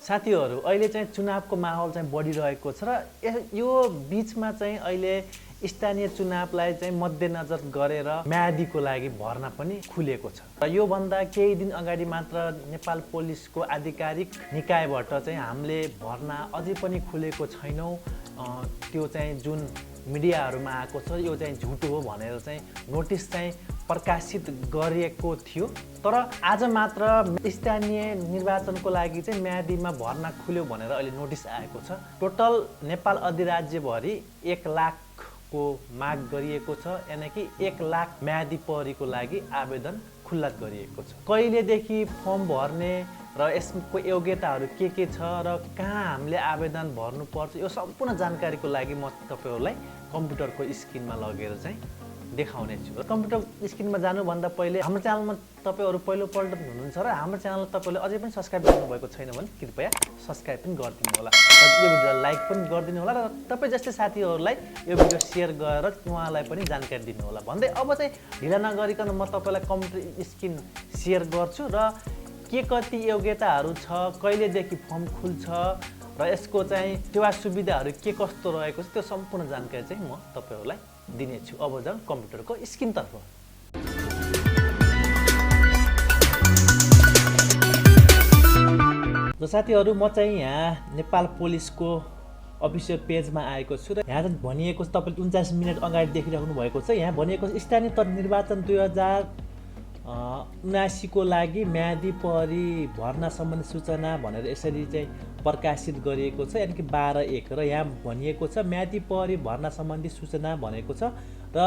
साथीहरु अहिले चाहिँ चुनावको माहौल चाहिँ बढिरहेको छ र यो बीचमा चाहिँ अहिले स्थानीय चुनावलाई चाहिँ मध्यनजर गरेर म्यादीको लागि भर्ना पनि खुलेको छ र यो भन्दा केही दिन अगाडि मात्र नेपाल पुलिसको आधिकारिक निकायबाट चाहिँ हामीले भर्ना अझै पनि खुलेको छैनौं त्यो चाहिँ जुन मिडियाहरुमा आएको छ यो चाहिँ झुटो हो भनेर चाहिँ नोटिस चाहिँ प्रकाशित गरिएको थियो तर आज मात्र स्थानीय निर्वाचनको लागि चाहिँ म्यादीमा भर्ना खुल्यो भनेर अहिले नोटिस आएको छ टोटल नेपाल अधिराज्यभरि 1 लाख को माग गरिएको छ यानी कि 1 लाख म्यादी प्रहरीको लागि आवेदन खुल्ला गरिएको छ कहिलेदेखि फर्म भर्ने र यसको योग्यताहरू के छ र कहाँ हामीले आवेदन भर्नुपर्छ यो सम्पूर्ण जानकारीको लागि म तपाईहरुलाई कम्प्युटरको स्क्रिनमा लगेर चाहिँ देखाउने छु र कम्प्युटर स्क्रिनमा जानुभन्दा पहिले हाम्रो च्यानलमा तपाईहरु पहिलो पल्ट हुनुहुन्छ र हाम्रो च्यानल तपाईले अझै पनि सब्स्क्राइब गर्नुभएको छैन भने कृपया सब्स्क्राइब पनि गरिदिनु होला र यो भिडियोलाई लाइक पनि गरिदिनु होला र तपाई जस्तै साथीहरुलाई यो भिडियो शेयर गरेर उहाँलाई पनि जानकारी दिनु होला भन्दै अब चाहिँ ढिला नगरिकन म तपाईलाई कम्प्युटर स्क्रिन शेयर गर्छु र के कति योग्यताहरू छ कहिलेदेखि फर्म खुल्छ र यसको चाहिँ सेवा सुविधाहरू के कस्तो रहेको छ त्यो सम्पूर्ण जानकारी चाहिँ म तपाईहरुलाई दिनेछु अब जाउँ कम्प्युटरको स्क्रिनतर्फ र साथीहरु म चाहिँ यहाँ नेपाल पुलिसको अफिसियल पेजमा आएको छु र यहाँ चाहिँ भनिएको छ तपाईले 49 मिनेट अगाडि देखिराख्नु भएको छ यहाँ भनिएको छ स्थानीय तह निर्वाचन 2079 को लागि म्यादी प्रहरी भर्ना सम्बन्धी सूचना भनेर यसरी चाहिँ प्रकाशित गरिएको छ यानी कि 12/1 र यहाँ भनिएको छ म्यादी प्रहरी भर्ना सम्बन्धी सूचना भनेको छ र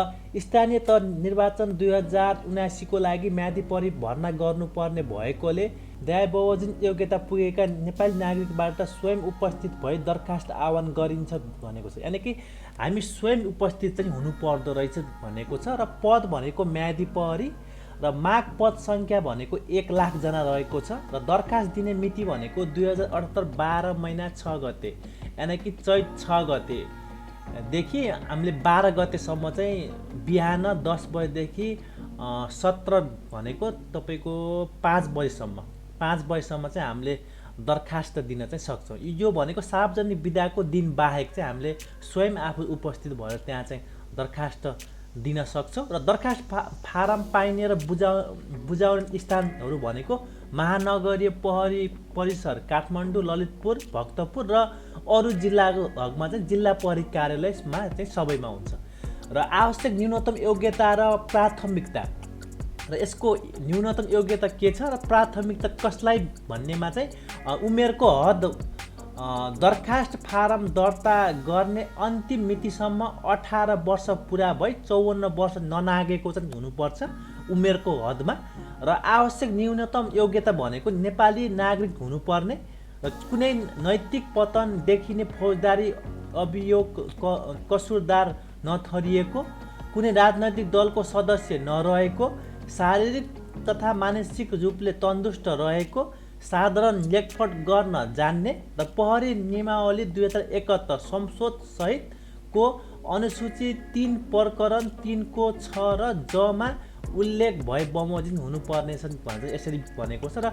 स्थानीय तह निर्वाचन 2079 को लागि म्यादी प्रहरी भर्ना गर्नुपर्ने भएकोले दाय बमोजिम योग्यता पुगेका नेपाली नागरिकबाट स्वयं उपस्थित भई दरखास्त आह्वान गरिन्छ भनेको छ यानी कि हामी स्वयं उपस्थित चाहिँ हुनु पर्दो रहेछ भनेको छ र पद भनेको म्यादी प्रहरी र माग पद संख्या भनेको 1 लाख जना रहेको छ र दरखास्त दिने मिति भनेको 2078 12 महिना 6 गते यानी कि चैत 6 गते देखि हामीले 12 गतेसम्म चाहिँ बिहान 10 बजेदेखि 17 भनेको तपाईको 5 बजेसम्म चाहिँ हामीले दरखास्त दिन चाहिँ सक्छौं यो भनेको सार्वजनिक बिदाको दिन बाहेक चाहिँ हामीले स्वयं आफू उपस्थित भएर त्यहाँ चाहिँ दरखास्त दिन सक्छौं र दरखास्त फारम पाइने र बुझाउने स्थानहरू भनेको महानगरीय प्रहरी परिसर काठमाडौँ ललितपुर भक्तपुर र अरु जिल्लाको हकमा चाहिँ जिल्ला प्रहरी कार्यालयमा चाहिँ सबैमा हुन्छ र आवश्यक न्यूनतम योग्यता र प्राथमिकता र यसको न्यूनतम योग्यता के छ र प्राथमिकता कसलाई भन्नेमा चाहिँ उमेरको हद दरखास्त फारम दर्ता गर्ने अन्तिम मितिसम्म 18 वर्ष पुरा भई 54 वर्ष ननागेको चाहिँ हुनुपर्छ उमेरको हदमा र आवश्यक न्यूनतम योग्यता भनेको नेपाली नागरिक हुनुपर्ने र कुनै नैतिक पतन देखिने फौजदारी अभियोग कसुरदार नठहरिएको कुनै राजनैतिक दलको सदस्य नरहेको शारीरिक तथा मानसिक रूपले तन्दुरुस्त रहेको साधारण लेखपढ गर्न जान्ने र प्रहरी नियमावली 2071 संशोध सहित को अनुसूची 3 प्रकरण 3 को 6 र जमा उल्लेख भए बमोजिम हुनुपर्ने छ भनेर यसरी भनेको छ र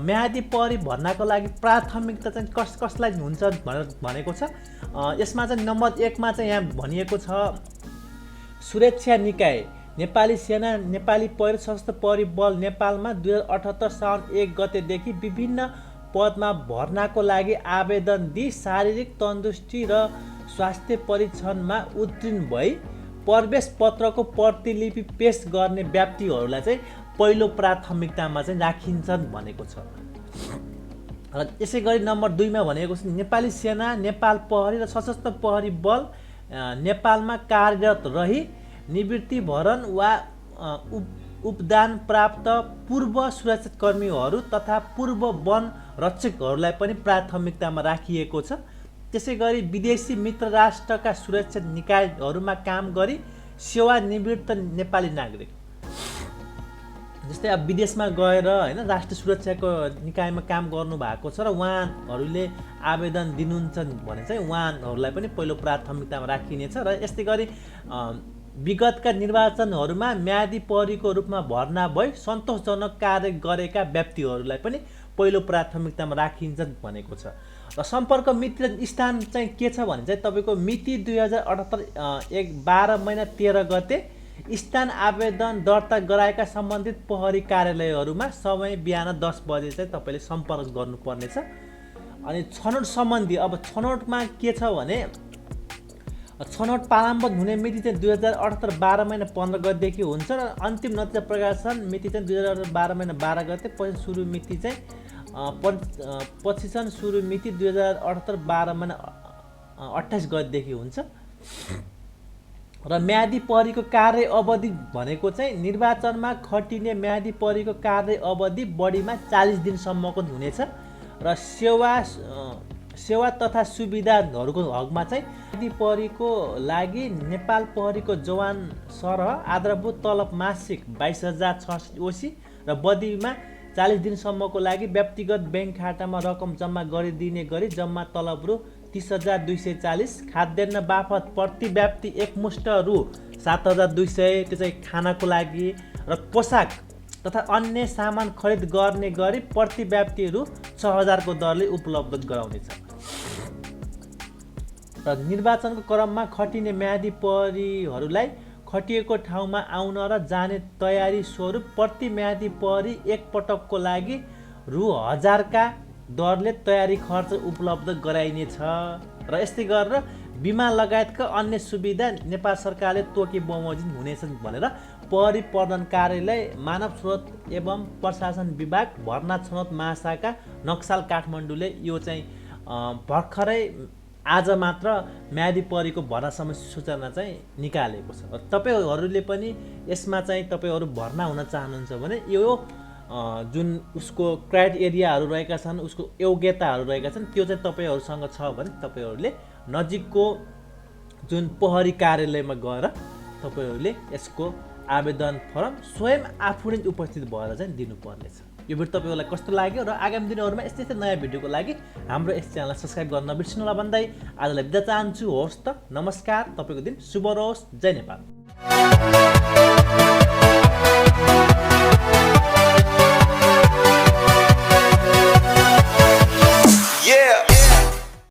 म्यादी प्रहरी भर्नाको लागि प्राथमिकता चाहिँ कसलाई हुन्छ भनेको छ यसमा चाहिँ नम्बर 1 मा चाहिँ यहाँ भनिएको छ सुरक्षा निकाय नेपाली सेना नेपाली प्रहरी सशस्त्र प्रहरी बल नेपालमा 2078 साउन 1 गतेदेखि विभिन्न पदमा भर्नाको लागि आवेदन दिई शारीरिक तन्दुरुस्ती र स्वास्थ्य परीक्षणमा उत्तीर्ण भई प्रवेश पत्रको प्रतिलिपि पेश गर्ने व्यक्तिहरूलाई चाहिँ पहिलो प्राथमिकतामा चाहिँ राखिन्छ भनेको छ र यसैगरी नम्बर 2 मा भनेको छ नेपाली सेना नेपाल प्रहरी र सशस्त्र प्रहरी बल नेपालमा कार्यरत रही निवृत्ति भरण वा उपदान प्राप्त पूर्व सुरक्षाकर्मीहरू तथा पूर्व वन रक्षकहरूलाई पनि प्राथमिकतामा राखिएको छ त्यसैगरी विदेशी मित्र राष्ट्रका सुरक्षा निकायहरूमा काम गरी सेवानिवृत्त नेपाली नागरिक जस्तै अब विदेशमा गएर हैन राष्ट्रिय सुरक्षाको निकायमा काम गर्नु भएको छ र उहाँहरूले आवेदन दिनुहुन्छ भने चाहिँ उहाँहरूलाई पनि पहिलो प्राथमिकतामा राखिनेछ र यस्तै गरी विगतका निर्वाचनहरूमा म्यादी प्रहरीको रूपमा भर्ना भई सन्तोषजनक कार्य गरेका व्यक्तिहरूलाई पनि पहिलो प्राथमिकतामा राखिन्छ भनेको छ। र सम्पर्क मिति र स्थान चाहिँ के छ भने चाहिँ तपाईँको मिति 2078 12 महिना 13 गते स्थान आवेदन दर्ता गराएका सम्बन्धित प्रहरी कार्यालयहरूमा समय बिहान 10 बजे चाहिँ तपाईँले सम्पर्क गर्नुपर्नेछ। अनि छनौट सम्बन्धी अब छनौटमा के छ भने छनौट पालाम्बद्ध हुने मिति चाहिँ 2078 12 महिना 15 गतेदेखि हुन्छ र अन्तिम नतिजा प्रकाशन मिति चाहिँ 2078 12 महिना 12 गते। पछि सुरु मिति चाहिँ पछि चाहिँ सुरु मिति 2078 12 महिना 28 गतेदेखि हुन्छ। र म्यादी प्रहरीको कार्य अवधि भनेको चाहिँ निर्वाचनमा खटिने म्यादी प्रहरीको कार्य अवधि बढीमा 40 दिनसम्मको हुनेछ। र सेवा तथा सुविधाहरूको हकमा चाहिँ म्यादी प्रहरीको लागि नेपाल प्रहरीको जवान सरह आधारभूत तलब मासिक 22,066 ओसी र बदलीमा 40 दिनसम्मको लागि व्यक्तिगत ब्याङ्क खातामा रकम जम्मा गरिदिने गरी जम्मा तलब रु 30,240, खाद्यान्न बापत प्रति व्यक्ति एकमुष्ट रु 7,200 त्यो चाहिँ खानाको लागि, र पोसाक तथा अन्य सामान खरिद गर्ने गरी प्रति व्यक्ति रु 6,000 को दरले उपलब्ध गराउनेछ। र निर्वाचनको क्रममा खटिने म्यादी प्रहरीहरूलाई खटिएको ठाउँमा आउन र जाने तयारी स्वरूप प्रति म्यादी प्रहरी एक पटकको लागि रु 1000 का दरले तयारी खर्च उपलब्ध गराइनेछ। र यस्तै गरेर बिमा लगायतका अन्य सुविधा नेपाल सरकारले तोकी बमोजिम हुनेछन् भनेर प्रहरी प्रधान कार्यालय मानव स्रोत एवं प्रशासन विभाग भर्ना छनौट महाशाखा नक्साल काठमाडौँले यो चाहिँ भर्खरै आज मात्र म्यादी प्रहरीको भर्ना समस्या सूचना चाहिँ निकालेको छ। तपाईहरूले पनि यसमा चाहिँ तपाईहरू भर्ना हुन चाहनुहुन्छ भने यो जुन उसको क्राइटेरियाहरू रहेका छन्, उसको योग्यताहरू रहेका छन्, त्यो चाहिँ तपाईहरूसँग छ भने तपाईहरूले नजिकको जुन प्रहरी कार्यालयमा गएर तपाईहरूले यसको आवेदन फर्म स्वयं आफू नै उपस्थित भएर चाहिँ दिनुपर्नेछ। यो भिडियो तपाईहरूलाई कस्तो लाग्यो र आगामी दिनहरूमा यस्तै यस्तै नयाँ भिडियोको लागि हाम्रो यस च्यानललाई सब्स्क्राइब गर्न नबिर्सनु होला भन्दै आजलाई बिदा चाहन्छु। होस् त, नमस्कार, तपाईँको दिन शुभ रहोस्। जय नेपाल।